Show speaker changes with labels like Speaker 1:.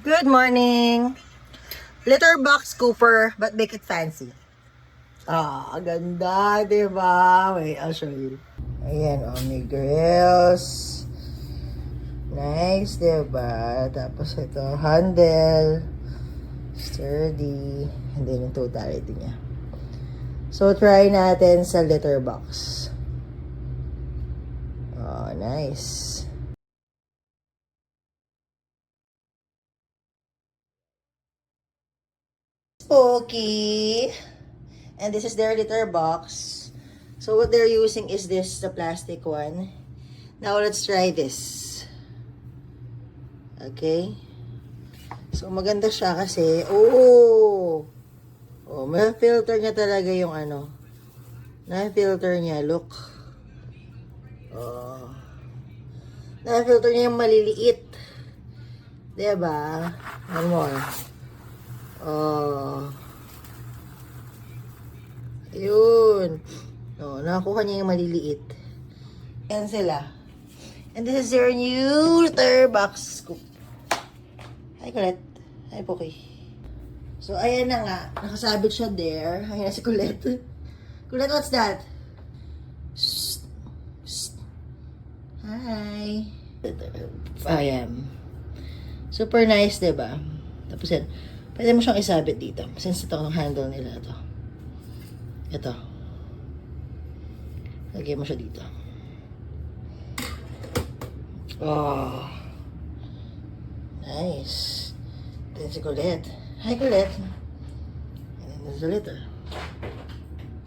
Speaker 1: Good morning! Litter box Cooper, but make it fancy. Ganda, diba? Wait, I'll show you. Ayan, may grills. Nice, diba? Tapos ito, handle. Sturdy. And then yung totality niya. So, try natin sa litter box. Nice. Spooky. And this is their litter box. So what they're using is this, the plastic one. Now let's try this. Okay. So maganda siya kasi, may filter niya talaga yung ano. Na-filter niya, look. Na-filter niya yung maliliit. Diba? One more. Yun. Nakakuha niya yung maliliit. Yan sila. And this is your new litter box scoop. Hi, Colette. Hi, Poki. So, ayan na nga. Nakasabit siya there. Ayan na si Colette. Colette, what's that? Shh. Shh. Hi. Ayan. Super nice, diba? Tapos yan. Pwede mo siyang isabit dito. Since ito ang handle nila ito. Ito. Lagay mo siya dito. Nice. Then si Colette. Hi, Colette. And then there's the litter.